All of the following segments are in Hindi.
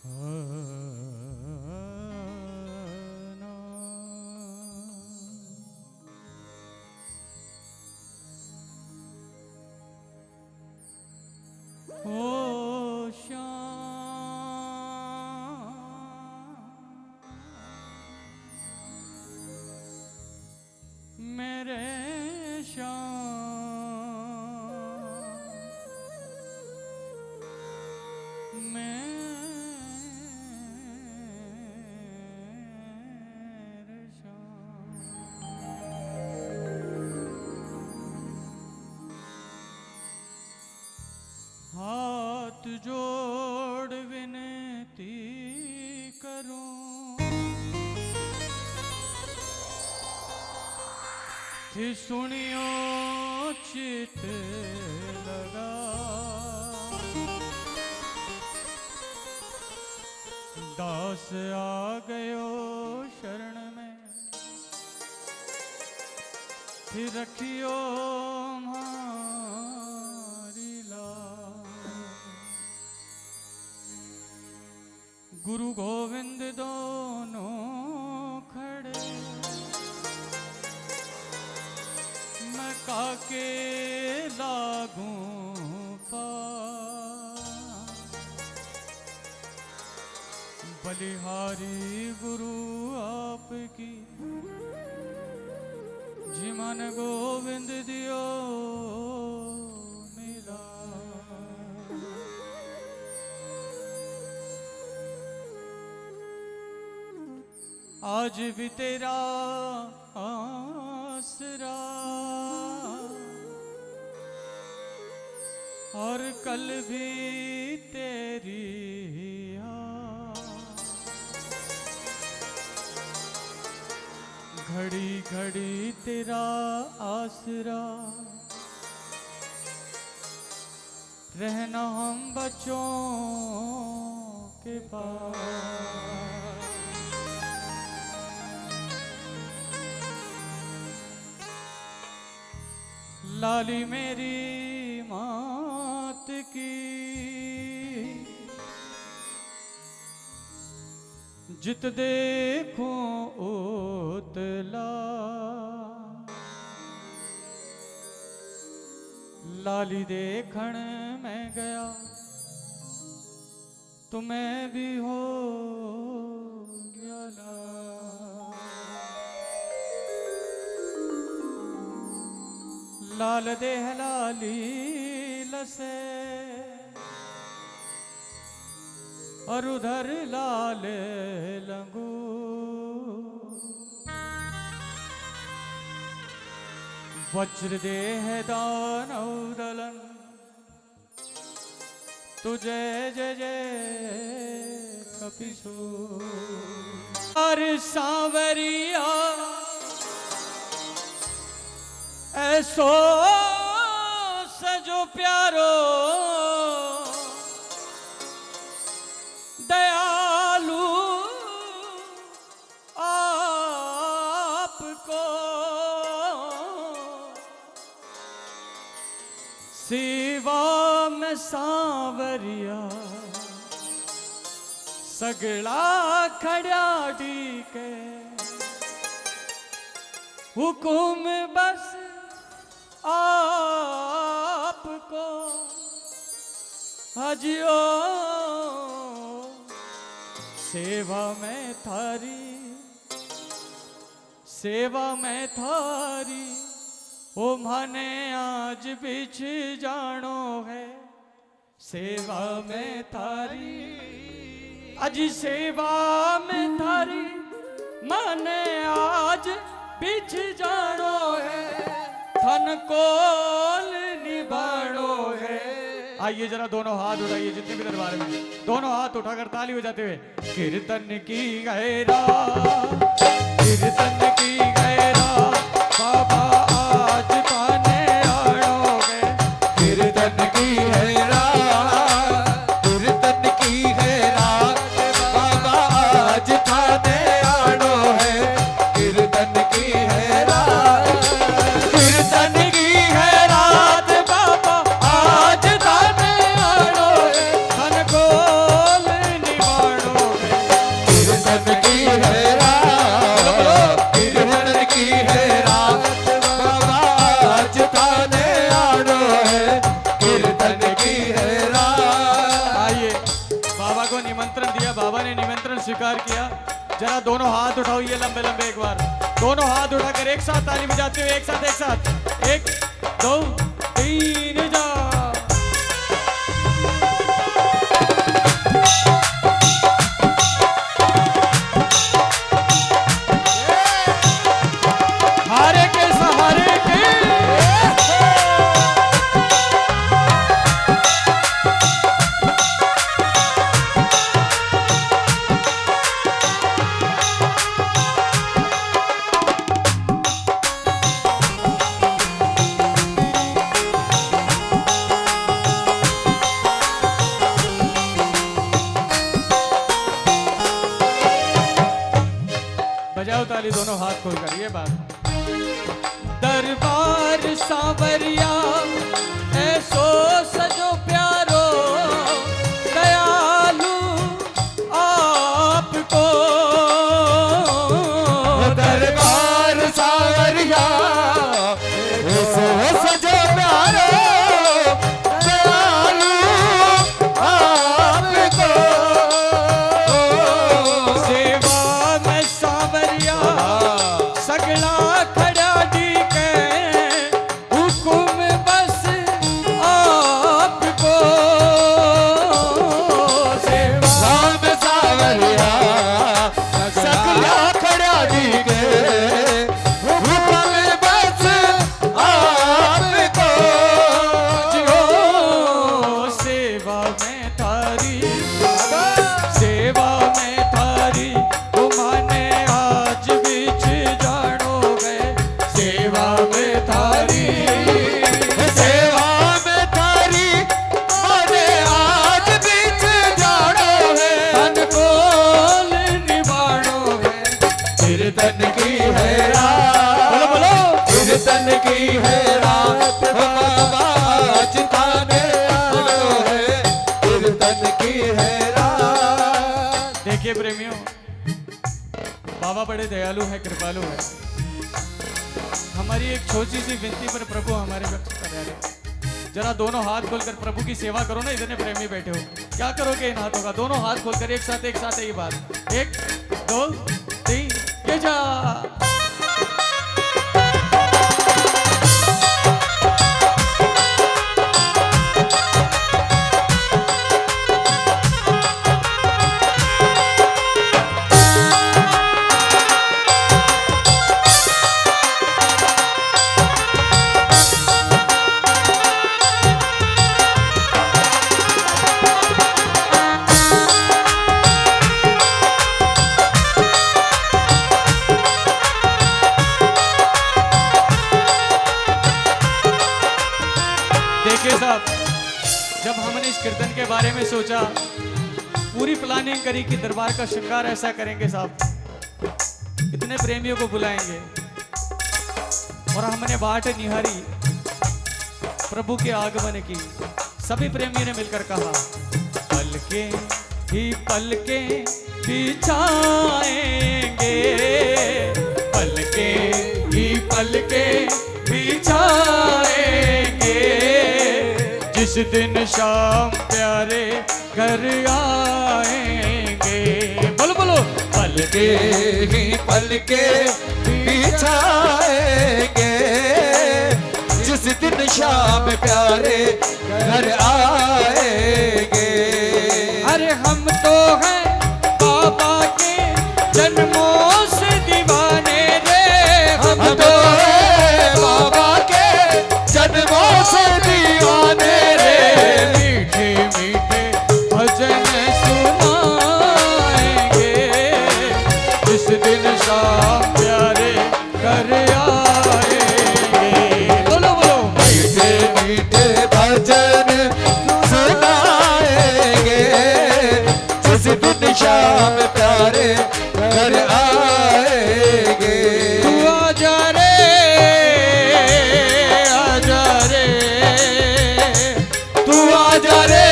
ओ श्याम मेरे श्याम मेरे श्याम हाथ जोड़ विनती करूं थी सुनियो चित लगा दास आ गयो शरण में थी रखियो हमारी लाज गुरु गोविंद दोनों खड़े मैं काके लागूं पार बलिहारी गुरु आपकी जिमन गोविंद दियो मिला आज भी तेरा आसरा और कल भी तेरी घड़ी घड़ी तेरा आसरा रहना हम बच्चों के पास लाली मेरी मात की जित देखो ओतला लाली देखण मैं गया तुम्हें भी हो गया लाल देह लाली लसे और उधर लाल लंगू वज्र देह दानव दलन तुझे जय जय कपिसो और सांवरिया ऐसो सजो प्यारो दयालु आपको सेवा में सांवरिया सगला खड़ाड़ी के हुकुम बस आपको हजियो सेवा में थारी ओ माने आज बिछ जानो है सेवा में थारी अजी सेवा में थारी माने आज बिछ जानो है धन कोल निभानो है। आइए जरा दोनों हाथ उठाइए जितने भी दरबार में दोनों हाथ उठाकर ताली बजाते हुए कीर्तन की गैरा बाबा आज पाने आड़ोगे कीर्तन की गैरा बाबा आज पाने आड़ो है कीर्तन की हैरा कीर्तन की है रात बाबा आज दाने आड़ो है धन गोल निवाड़ को निमंत्रण दिया, बाबा ने निमंत्रण स्वीकार किया। जरा दोनों हाथ उठाओ, ये लंबे लंबे एक बार दोनों हाथ उठाकर एक साथ ताली बजाते हुए, एक साथ 1 2 3 जा। हारे के सहारे के बजाओ ताली दोनों हाथ खोलकर, ये बात। दरबार सांवरिया ऐसो सजो प्यारो, दयालु आपको। दरबार सांवरिया ऐसो सजो प्यारो, दयालु आपको। सेवा में सांवरिया सगला खड़ा दी के, हुकुम बस आपको। सेवा में सांवरिया सकला खड़ा दी के, हुक्म बस आपको। जियो सेवा में थारी, सेवा में थारी तुम्हाने आज बिछ जानो गए। सेवा में थारी, सेवा में थारी माने आज बीच जानो है। तन कोल निभानो है। कीर्तन की है रात, बोलो बोलो। कीर्तन की है रात, बाबा आज थाने आनो है। कीर्तन की है रात। देखिए प्रेमियों, बाबा बड़े दयालु है, कृपालु है। हमारी एक छोटी सी विनती पर प्रभु हमारे व्यक्त कर रहे हैं। जरा दोनों हाथ खोलकर प्रभु की सेवा करो ना। इतने प्रेमी बैठे हो, क्या करोगे इन हाथों का? दोनों हाथ खोलकर एक साथ ये बात। 1 2 3 ये जा। देखिए साहब, जब हमने इस कीर्तन के बारे में सोचा, पूरी प्लानिंग करी कि दरबार का श्रृंगार ऐसा करेंगे साहब, इतने प्रेमियों को बुलाएंगे, और हमने बाट निहारी प्रभु के आगमन की। सभी प्रेमियों ने मिलकर कहा, पलके ही पलके बिछाएंगे, पलके ही पलके बिछाएंगे, जिस दिन शाम प्यारे घर आएंगे। बोलो बोलो। पलके ही पलके बिछाएंगे, जिस दिन शाम प्यारे घर आएंगे। अरे हम तो हैं बाबा के जन्मों से दीवाने रे, हम तो हैं बाबा के जन्मों से दीवाने रे। मीठे मीठे भजन सुनाएंगे, जिस दिन शाम प्यारे घर आएंगे। बोलो बोलो। मीठे मीठे भजन सुनाएंगे, जिस दिन शाम प्यारे घर आएंगे। तू आजा रे, आजा रे, तू आजा रे,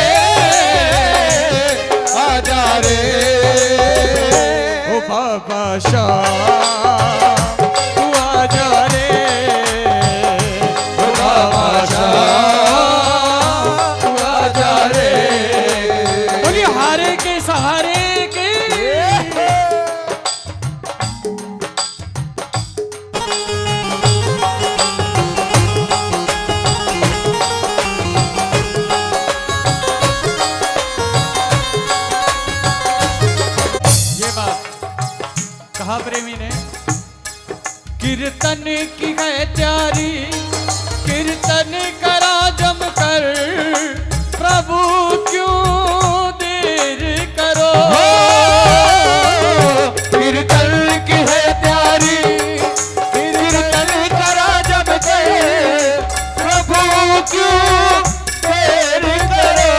आजा रे। ओ बाबा शाह, तू आजा रे, ओ बाबा शाह, तू आजा रे। बोलिए हारे के सहारे कीर्तन की है तैयारी, कीर्तन करा जम कर, प्रभु क्यों देर करो। कीर्तन की है तैयारी, कीर्तन करा जम कर, प्रभु क्यों देर करो।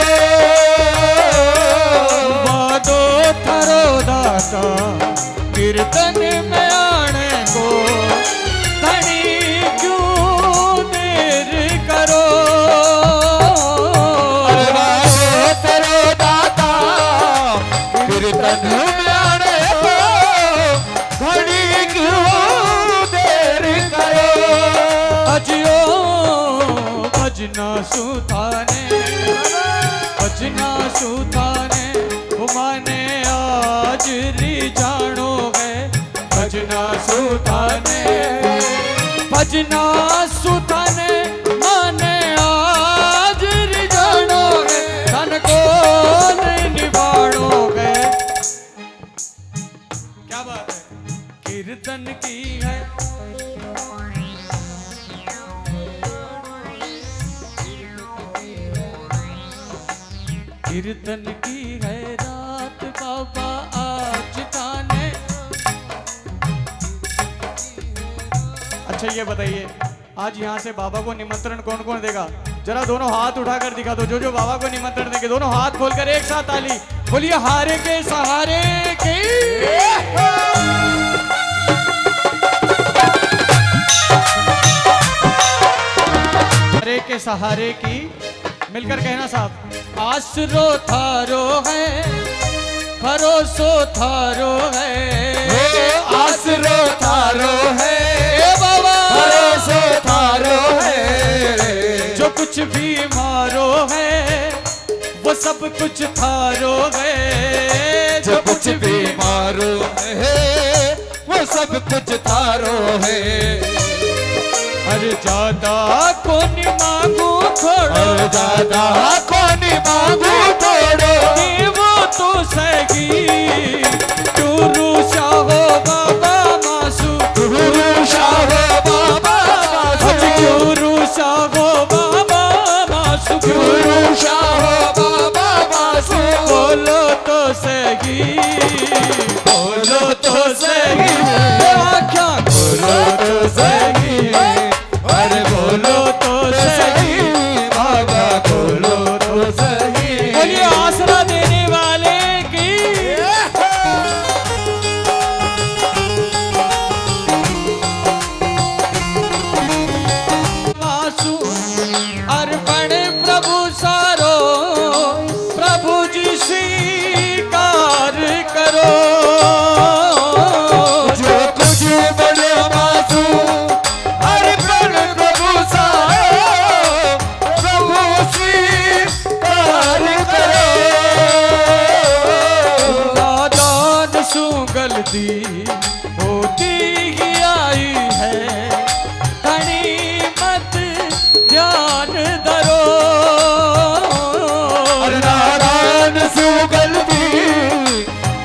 वादो थरो दाता कीर्तन में आने को, धनी क्यों देर करो। अरे वादो थरो दाता कीर्तन में आने को, धनी क्यों देर करो। अजियो भजना सुताने, भजना सुताने घुमाने आज री जानो है। भजना सुताने, भजना सुताने माने आज री जानो है। धन को निभानो है। क्या बात है, कीर्तन की है कीर्तन की है रात बाबा आज ताने। अच्छा ये बताइए, आज यहाँ से बाबा को निमंत्रण कौन कौन देगा? जरा दोनों हाथ उठाकर दिखा दो, जो बाबा को निमंत्रण देंगे। दोनों हाथ खोलकर एक साथ ताली बोलिए, हारे के सहारे के। हारे के सहारे की, मिलकर कहना साहब। आसरो थारो है, भरोसो थारो है, आसरो थारो है, बाबा भरोसो थारो है। जो कुछ भी मारो है वो सब कुछ थारो है। जो कुछ भी मारो है वो सब कुछ थारो है। अरे ज्यादा को नि मांगू थोड़ो, और ज्यादा को नि मांगू थोड़ो, वो तो सही टूरू शाहो बाबा मासू, गुरु शाहो बाबा मासू, टूरू शाहो बाबा मासू, गुरु शाहो बाबा मासू। बोलो तो सही, बोलो तो सही, क्या बोलो तो सही, अरे बोलो तो सही, बाबा बोलो तो सही। बोलिए आसरा देने वाले की। वासु अर्पण प्रभु सारो, प्रभु जी स्वीकार करो। जो कुछ बनो मासू, अर्पण प्रभु सारो, प्रभु स्वीकार करो। नादान सु गलती होती ही आई है, धनी मत ध्यान धरो। और नारायण सु गलती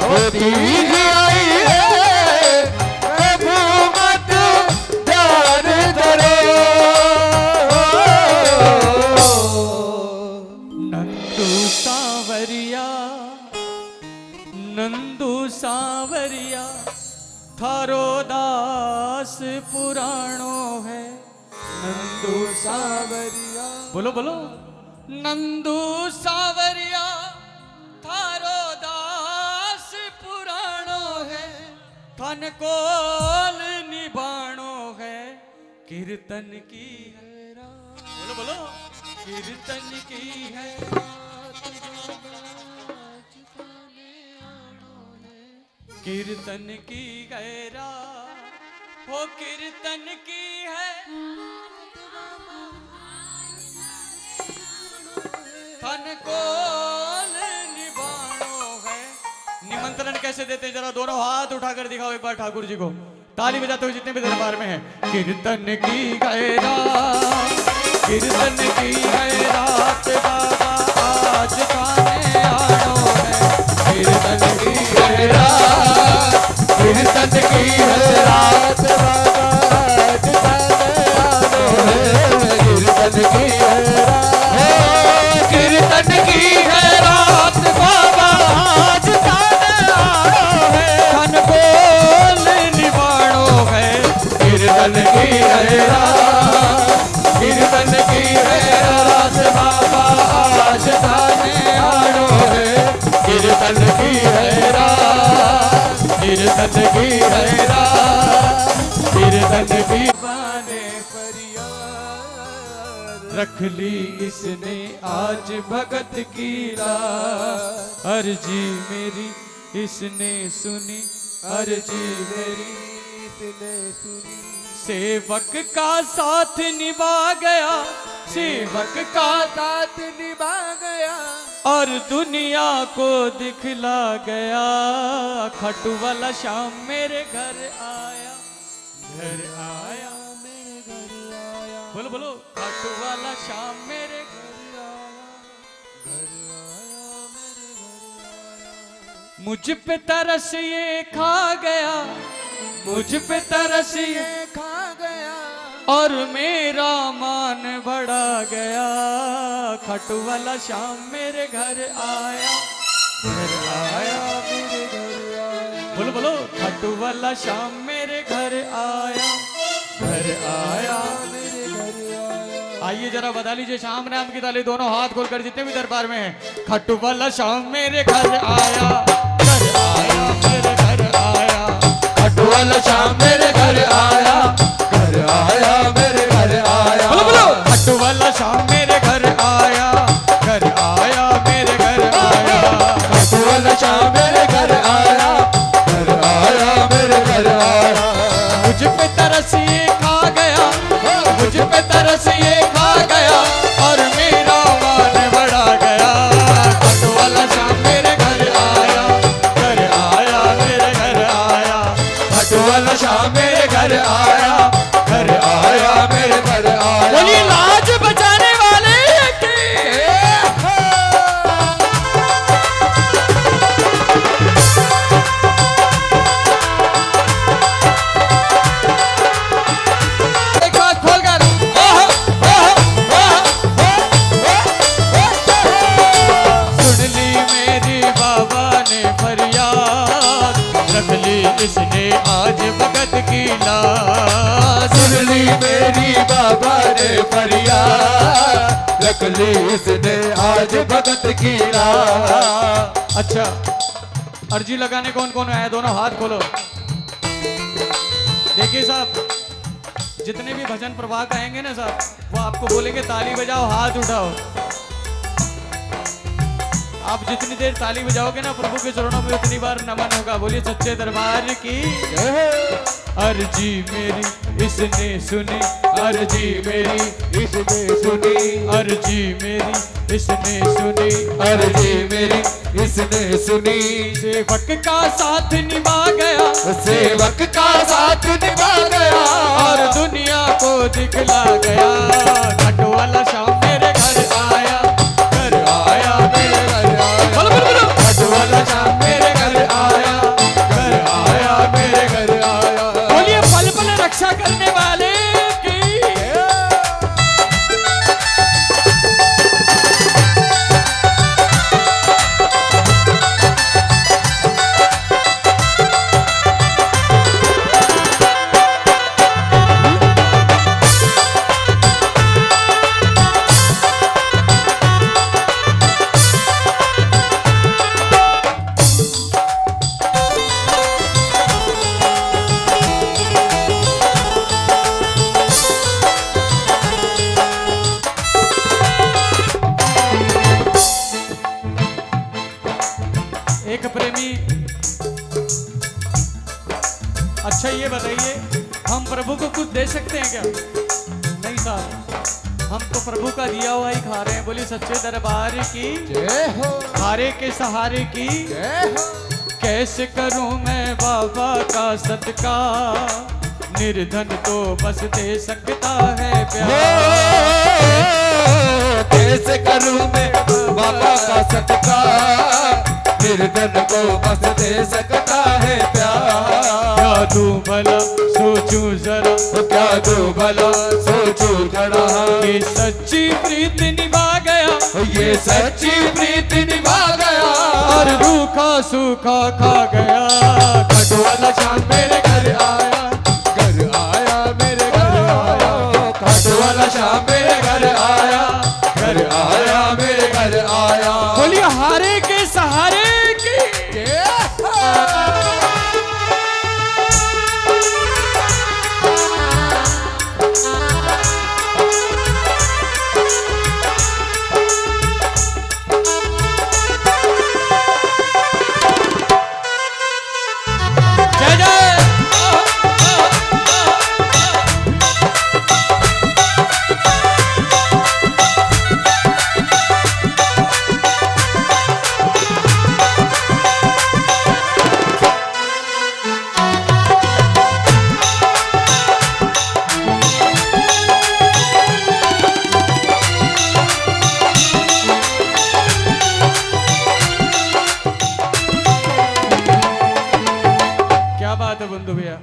होती ही आई है, प्रभु मत ध्यान धरो। नंदू सांवरिया, नंदू सांवरिया थारो दास पुराणो है। नंदू सांवरिया, बोलो बोलो। नंदू सांवरिया थारो दास पुराणो है, थन कोल निभाणो है। कीर्तन की है रात, बोलो बोलो। कीर्तन की है कीर्तन की गैरा हो, कीर्तन की है थन कोल निभाणो है। निमंत्रण कैसे देते, जरा दोनों हाथ उठाकर दिखाओ एक बार ठाकुर जी को, ताली बजाते हुए जितने भी दरबार में हैं। कीर्तन की गैरा, कीर्तन की गैरात बाबा आज गाने आनो है। कीर्तन की गैरात, कीर्तन की है रात बाबा कीर्तन की है रात, कीर्तन की बाने रख ली इसने आज भगत की रात। अर्जी मेरी इसने सुनी, अर्जी मेरी इसने सुनी। सेवक का साथ निभा गया, सेवक का साथ निभा गया और दुनिया को दिखला गया। खटू वाला शाम मेरे घर आया, घर आया मेरे घर आया। बोलो बोलो, खटू वाला शाम मेरे घर आया, घर आया मेरे घर आया। मुझ पे तरस ये खा गया, मुझ पे तरस ये खा गया और मेरा मान बढ़ा गया। खटू वाला शाम मेरे घर आया, घर आया मेरे घर आया। बोलो बोलो, खटू वाला शाम मेरे घर आया, घर आया मेरे घर आया। आइए जरा बता लीजिए शाम नाम की ताली दोनों हाथ खोलकर जितने भी दरबार में हैं। खटू वाला शाम मेरे घर आया, घर आया मेरे घर आया। खटू वाला शाम मेरे घर आया, घर आया मेरे घर आया। बोलो बोलो, खट्टू वाला शाम मेरे घर आया, घर आया मेरे घर आया। खट्टू वाला शाम मेरे घर आया, घर आया मेरे घर आया। मुझ पे तरस ये खा गया, मुझ पे तरस ये खा गया और मेरा मान बढ़ा गया। खट्टू वाला शाम मेरे घर आया, घर आया मेरे घर आया। खट्टू वाला शाम मेरे घर आया, घर आया मेरे घर आया। बोलिए लाज बचाने वाले की। एक हाथ खोलकर सुन ली मेरी बाबा ने फरियाद, रख ली इसने आज भगत की लाज। सुन ली मेरी बाबा ने फरियाद, रख ली इसने आज भगत की रात। अच्छा, अर्जी लगाने कौन कौन आया? दोनों हाथ खोलो। देखिए साहब, जितने भी भजन प्रवाह कहेंगे ना साहब, वो आपको बोलेंगे ताली बजाओ, हाथ उठाओ। आप जितनी देर ताली बजाओगे ना प्रभु के चरणों में उतनी बार नमन होगा। बोलिए सच्चे दरबार की। अर्जी मेरी इसने सुनी, अर्जी मेरी इसने सुनी, अर्जी मेरी इसने सुनी, अर्जी मेरी इसने सुनी। सेवक का साथ निभा गया, सेवक का साथ निभा गया और दुनिया को दिखला गया। खटू वाला शाम मेरे घर आया, घर आया मेरे घर आया। बोलो बोलो बोलो, खटू वाला शाम मेरे घर आया, घर आया मेरे घर आया। बोलिए पल पल रक्षा करने वाले की। एक प्रेमी, अच्छा ये बताइए, हम प्रभु को कुछ दे सकते हैं क्या? नहीं साहब, हम तो प्रभु का दिया हुआ ही खा रहे हैं। बोलिए सच्चे दरबार की जय हो, हारे के सहारे की जय हो। कैसे करूं मैं बाबा का सदका, निर्धन तो बस दे सकता है प्यार। कैसे करूं मैं बाबा का सदका, निर्धन को बस दे सकता है प्यार। क्या दूं भला सोचूं जरा, क्या दूं भला सोचूं जरा। ये सच्ची प्रीत निभा गया, ये सच्ची प्रीत निभा गया और रूखा सूखा खा गया। खटू वाला शाम मेरे घर आया, घर आया मेरे घर आया। खटू वाला शाम मेरे घर आया, घर आया मेरे घर आया। बोलिए हारे के सहारे की। बंधु भैया,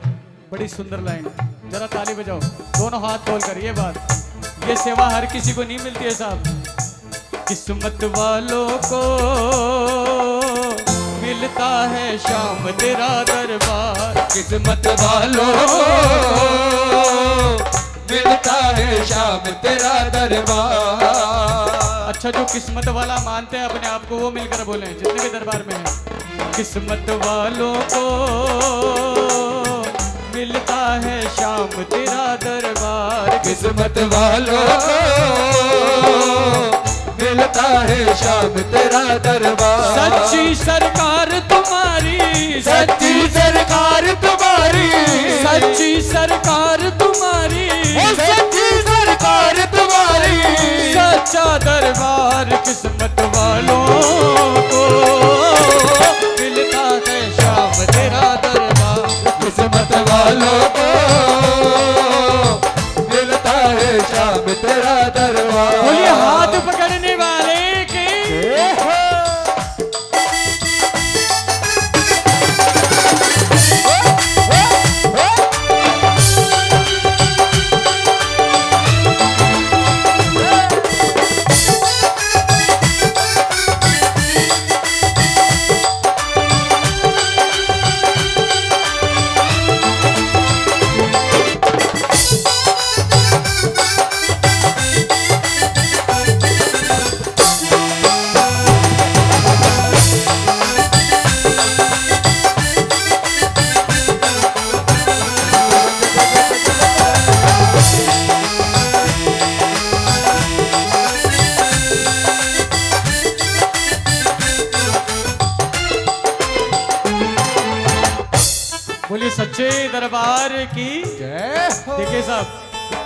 बड़ी सुंदर लाइन है, जरा ताली बजाओ दोनों हाथ खोल कर। ये बात, ये सेवा हर किसी को नहीं मिलती है साहब, किस्मत वालों को मिलता है शाम तेरा दरबार। किस्मत वालों को मिलता है शाम तेरा दरबार। अच्छा, जो किस्मत वाला मानते हैं अपने आप को वो मिलकर बोले जितने भी दरबार में हैं। किस्मत वालों को मिलता है शाम तेरा दरबार। किस्मत वालों को मिलता है शाम तेरा दरबार। सच्ची सरकार तुम्हारी, सच्ची सरकार तुम्हारी, सच्ची सरकार तुम्हारी, सच्ची सरकार तुम्हारी। सच्चा दरबार किस्मत वालों को मिलता है शाम तेरा दरबार। किस्मत वालों को मिलता है शाम तेरा दरबार। बोलिए हाथ पकड़ने वाले के बोलिए सच्चे दरबार की जय हो। देखिए साहब,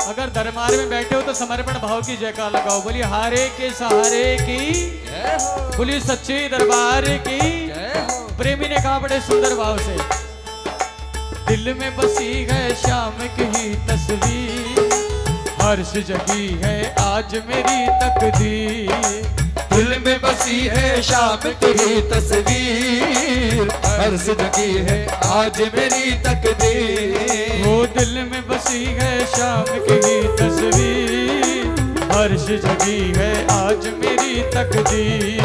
अगर दरबार में बैठे हो तो समर्पण भाव की जयकार लगाओ। बोलिए हारे के सहारे की जय हो। बोलिए सच्चे दरबार की जय हो। प्रेमी ने कहा बड़े सुंदर भाव से, दिल में बसी है शाम की तस्वीर, हर्ष जगी है आज मेरी तकदीर। दिल में बसी है शाम की तस्वीर, हर्ष जगी है आज मेरी तकदीर। वो दिल में बसी है शाम की तस्वीर, हर्ष जगी है आज मेरी तकदीर।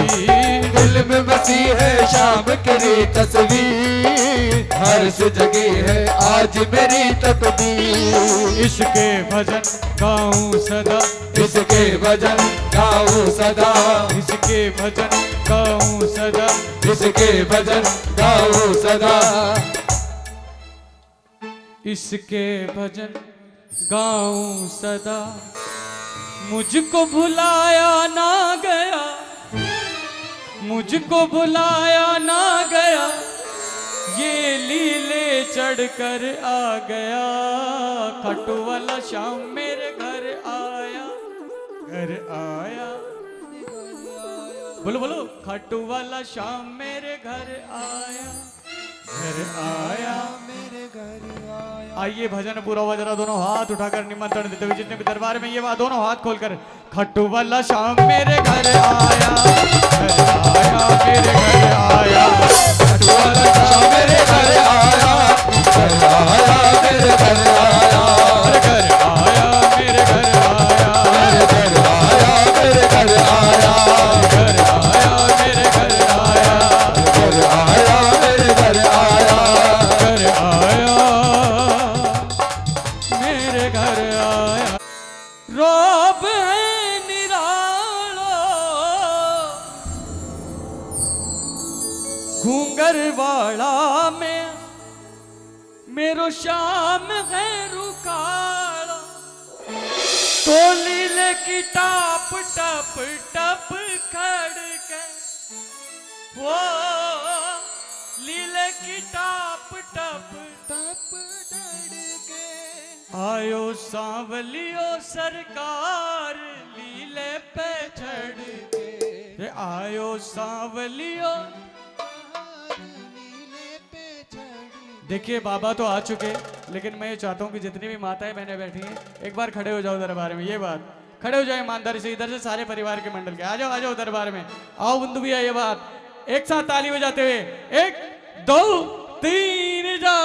दिल में बसी है शाम की तस्वीर, हर्ष जगी है आज मेरी तकदीर। इसके भजन गाऊं सदा, इसके भजन गाऊं सदा, इसके भजन गाऊं सदा, इसके भजन गाऊं सदा। इसके भजन गाऊं सदा, मुझको भुलाया ना गया, मुझको भुलाया ना गया, ये लीले चढ़कर आ गया। खट्टू वाला शाम मेरे घर आया, घर आया। बोलो बोलो, खट्टू वाला शाम मेरे घर आया, घर आया मेरे घर आया। आइए भजन पूरा हुआ, जरा दोनों हाथ उठाकर निमंत्रण देते हुए जितने भी दरबार में ये बात, दोनों हाथ खोलकर, खट्टू वाला शाम मेरे घर आया, घर आया मेरे घर आया, खट्टू वाला शाम मेरे घर आया, घर आया मेरे घर आया, घर आया मेरे घर आया, घर आया मेरे घर आया, घर आया मेरे घर आया, घर आया मेरे घर आया, घर आया मेरे घर आया। रोब है निरालो घूंगर वाला में, मेरो शाम है रुकाला, तो लीले की टाप टप टप खड़के, वो लीले की टाप टप टप डड़के। आयो सांवलियो सरकार लीले पे चढ़ के, रे आयो सांवलियो। देखिए बाबा तो आ चुके, लेकिन मैं ये चाहता हूँ कि जितनी भी माताएं बहनें बैठी हैं एक बार खड़े हो जाओ दरबार में। ये बात, खड़े हो जाए ईमानदारी से, इधर से सारे परिवार के मंडल के आ जाओ दरबार में। आओ बंधु भैया, ये बात एक साथ ताली बजाते हुए, 1 2 3 जा।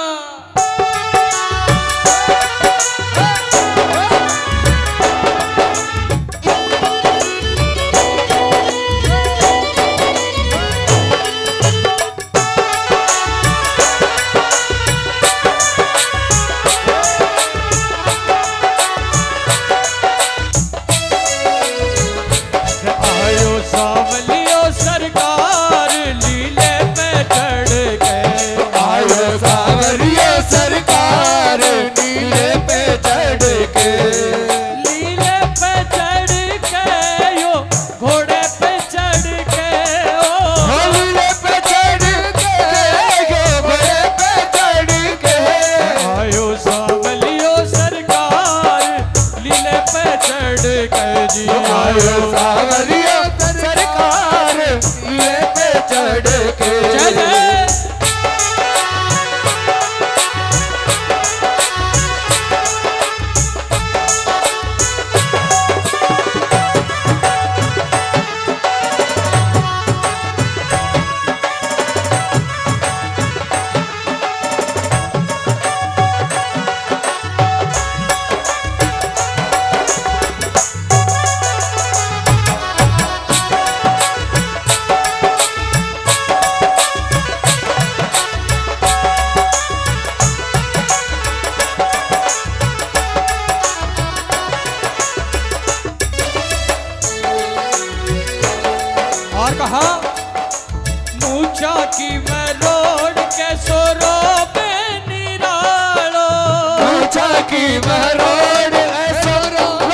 की मरोड़ ऐसो लोभ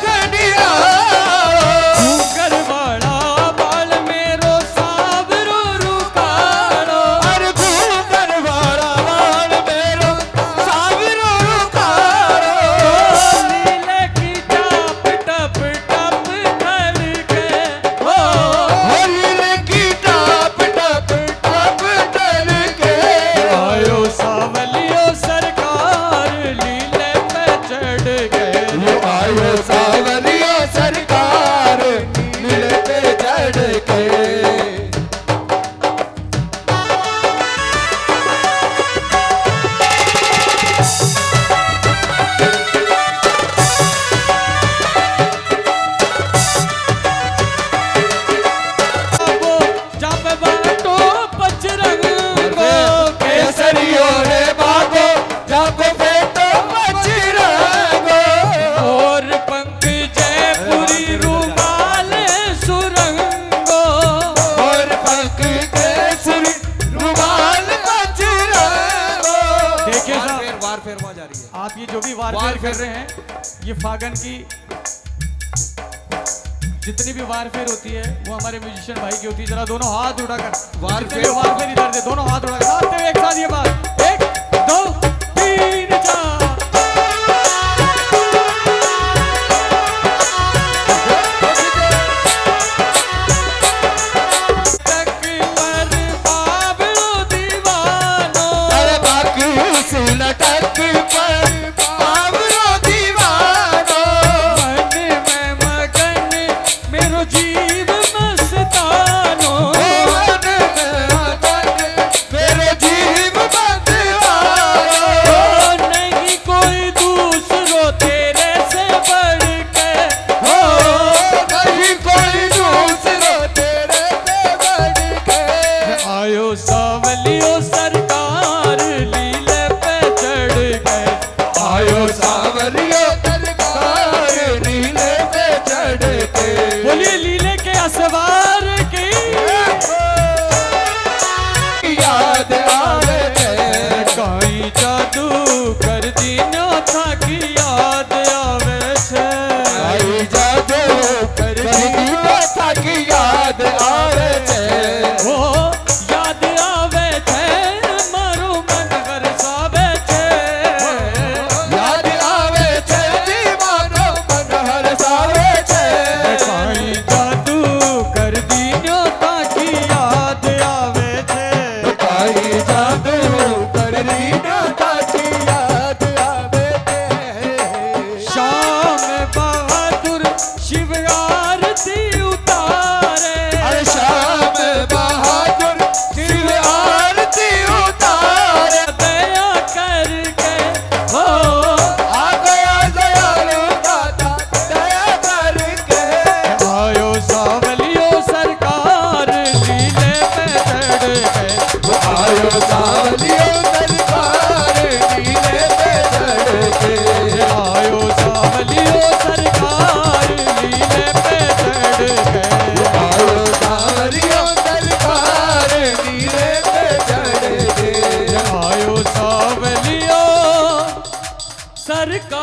खंडिया घूंगर वाला बाल मेरो सावरो रुकाड़ो अरे घूंगर वाला बाल मेरो सावरो रुकाड़ो लीले की टाप टप टप धड़के ओ होली की टाप टप टप टलके आयो सावलियो सरकार लीले पे चढ़ गए ये आयो सावरिया सरकार नीले पे चढ़ के वो जब बाटो पचरंग को केसरियो रे बागो जाको बेटो बजरंगो और पंख जयपुरी रुमाल सुरंगो और पंख केसरी रुमाल बजरंगो देखिए साहब, वार फेर वहां जा रही है। आप ये जो भी वारफेर कर रहे हैं ये फागन की जितनी भी वारफेर होती है वो हमारे म्यूजिशियन भाई की होती है। जरा दोनों हाथ उठाकर वारफेर- वारफेर इधर से दोनों हाथ उठाकर साथ में एक साथ ये बात 1 2 3 4 तक पर बाबलो दीवानो अरे बाकी से लटक पर पावरो दीवानो मन में मगन मेरो जीव मस्तानो मन में आतंक मेरे जीव बंदवारो ओ नहीं कोई दूसरो तेरे से बढ़ के हो नहीं कोई दूसरो तेरे से बढ़ के आयो सावलियो सरकार लीले पे चढ़ गए आयो सावरियो सरकार नीले पे चढ़ के बोलिए लीले के असवार की याद आवे काई जादू कर दीनो था की याद आवे छे आई जादू कर दी कथा की याद आवे ओ याद आवे छे मारो मन हरसावे छे याद आवे छे दीवानो मन हरसावे छे काई जादू कर दीनो था की याद आवे छे आई जादू कर दी कथा की याद आवे शाम बहादुर शिव आरती उतारे अरे शाम बहादुर शिव आरती उतारे दया करके हो आ गया दयालु दाता दया करके आयो सावलियो सरकार लीले पे चढ़ गए आयो सावलियो